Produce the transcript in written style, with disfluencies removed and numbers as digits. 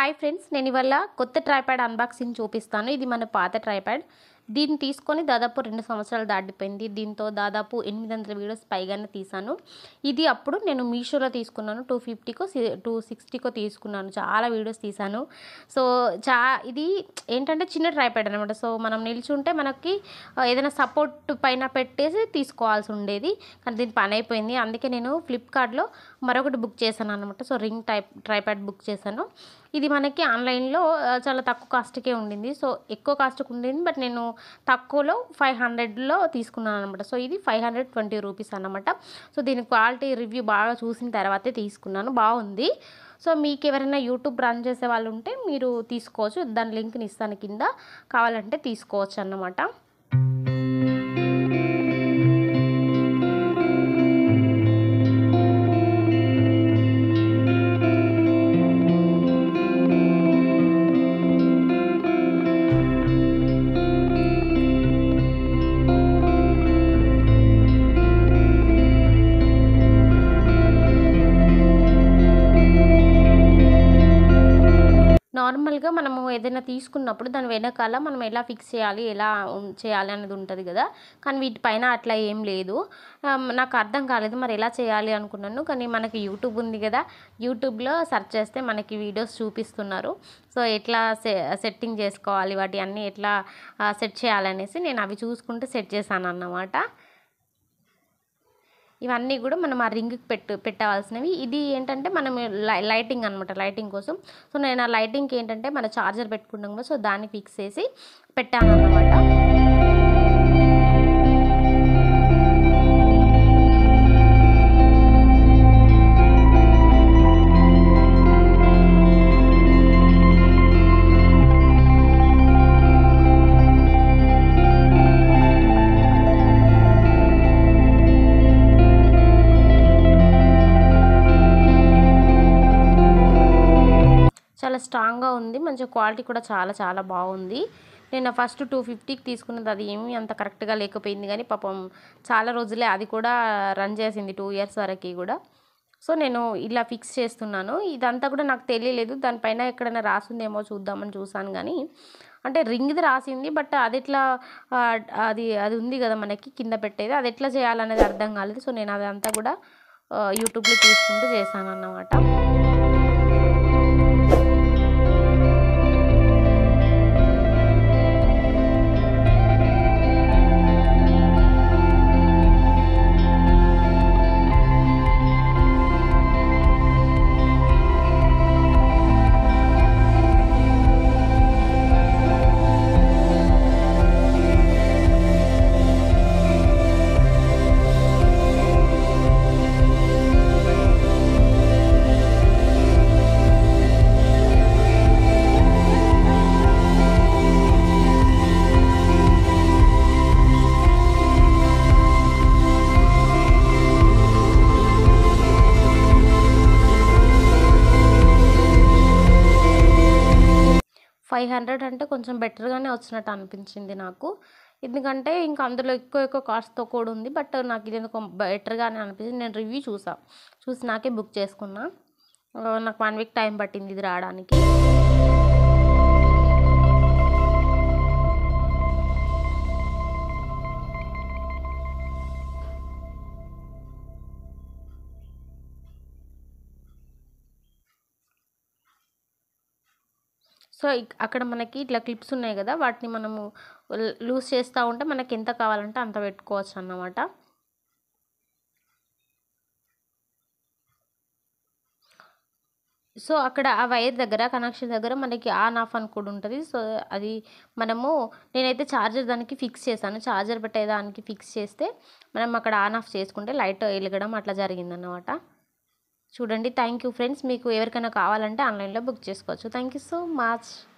Hi friends, నేను ఇవాళ కొత్త ట్రైపాడ్ అన్బాక్సింగ్ చూపిస్తాను. ఇది మన పాత ట్రైపాడ్. దీన్ని తీసుకొని దాదాపు 2 సంవత్సరాలు దాటిపోయింది. దీంతో దాదాపు 800 వీడియోస్ పైగానే తీసాను. ఇది అప్పుడు నేను మీషోలో తీసుకున్నాను. 250కో 260కో తీసుకున్నాను. చాలా వీడియోస్ తీసాను. సో ఇది ఏంటంటే చిన్న ట్రైపాడ్ అనమాట. సో మనం నిల్చుంటే మనకి ఏదైనా సపోర్ట్ పైన పెట్టేసి తీసుకోవాల్సి ఉండేది. కానీ దీని పని అయిపోయింది. అందుకే నేను ఫ్లిప్కార్ట్లో మరొకటి బుక్ చేశాను అనమాట. సో రింగ్ ట్రైపాడ్ బుక్ చేశాను. ఇది మనకి ఆన్లైన్లో చాలా తక్కువ కాస్ట్కే ఉండింది. సో ఎక్కువ కాస్ట్కి ఉండింది, బట్ నేను తక్కువలో 500లో తీసుకున్నాను అనమాట. సో ఇది 520 రూపీస్ అన్నమాట. సో దీని క్వాలిటీ రివ్యూ బాగా చూసిన తర్వాతే తీసుకున్నాను. బాగుంది. సో మీకు ఎవరైనా యూట్యూబ్ రన్ చేసే వాళ్ళు ఉంటే మీరు తీసుకోవచ్చు. దాని లింక్ని ఇస్తాను కింద, కావాలంటే తీసుకోవచ్చు అన్నమాట. నార్మల్గా మనము ఏదైనా తీసుకున్నప్పుడు దాని వెనకాల మనం ఎలా ఫిక్స్ చేయాలి, ఎలా చేయాలి అనేది ఉంటుంది కదా. కానీ వీటిపైన అట్లా ఏం లేదు. నాకు అర్థం కాలేదు, మరి ఎలా చేయాలి అనుకున్నాను. కానీ మనకి యూట్యూబ్ ఉంది కదా, యూట్యూబ్లో సెర్చ్ చేస్తే మనకి వీడియోస్ చూపిస్తున్నారు. సో ఎట్లా సెట్టింగ్ చేసుకోవాలి, వాటి అన్నీ ఎట్లా సెట్ చేయాలనేసి నేను అవి చూసుకుంటూ సెట్ చేశాను అన్నమాట. ఇవన్నీ కూడా మనం ఆ రింగ్కి పెట్టవలసినవి. ఇది ఏంటంటే మనం లైటింగ్ అనమాట, లైటింగ్ కోసం. సో నేను ఆ లైటింగ్కి ఏంటంటే మన ఛార్జర్ పెట్టుకుంటాం కదా, సో దాన్ని ఫిక్స్ చేసి పెట్టాను అన్నమాట. చాలా స్ట్రాంగ్గా ఉంది, మంచి క్వాలిటీ కూడా చాలా చాలా బాగుంది. నేను ఫస్ట్ 250కి తీసుకున్నది, అది ఏమీ అంత కరెక్ట్గా లేకపోయింది. కానీ పాపం చాలా రోజులే అది కూడా రన్ చేసింది, 2 ఇయర్స్ వరకు కూడా. సో నేను ఇలా ఫిక్స్ చేస్తున్నాను. ఇదంతా కూడా నాకు తెలియలేదు. దానిపైన ఎక్కడైనా రాసిందేమో చూద్దామని చూసాను, కానీ అంటే రింగ్ది రాసింది, బట్ అది ఎట్లా అది ఉంది కదా మనకి కింద పెట్టేది, అది ఎట్లా చేయాలనేది అర్థం కాలేదు. సో నేను అదంతా కూడా యూట్యూబ్లో చూసుకుంటూ చేశాను అన్నమాట. $500 అంటే కొంచెం బెటర్గానే వచ్చినట్టు అనిపించింది నాకు. ఎందుకంటే ఇంకా అందులో ఎక్కువ కాస్ట్తో కూడా ఉంది, బట్ నాకు ఇది ఎందుకు బెటర్గానే అనిపించింది. నేను రివ్యూ చూసి నాకే బుక్ చేసుకున్నా. నాకు 1 వీక్ టైం పట్టింది ఇది రావడానికి. సో అక్కడ మనకి ఇట్లా క్లిప్స్ ఉన్నాయి కదా, వాటిని మనము లూజ్ చేస్తూ ఉంటే మనకి ఎంత కావాలంటే అంత పెట్టుకోవచ్చు అన్నమాట. సో అక్కడ ఆ వైర్ దగ్గర, కనెక్షన్ దగ్గర మనకి ఆన్ ఆఫ్ అని కూడా ఉంటుంది. సో అది నేనైతే ఛార్జర్ దానికి ఫిక్స్ చేశాను. ఛార్జర్ పెట్టేదానికి ఫిక్స్ చేస్తే మనం అక్కడ ఆన్ ఆఫ్ చేసుకుంటే లైట్ వెలగడం అట్లా జరిగిందన్నమాట. చూడండి. Thank you friends. మీకు ఎవరికైనా కావాలంటే ఆన్లైన్లో బుక్ చేసుకోవచ్చు. Thank you so much.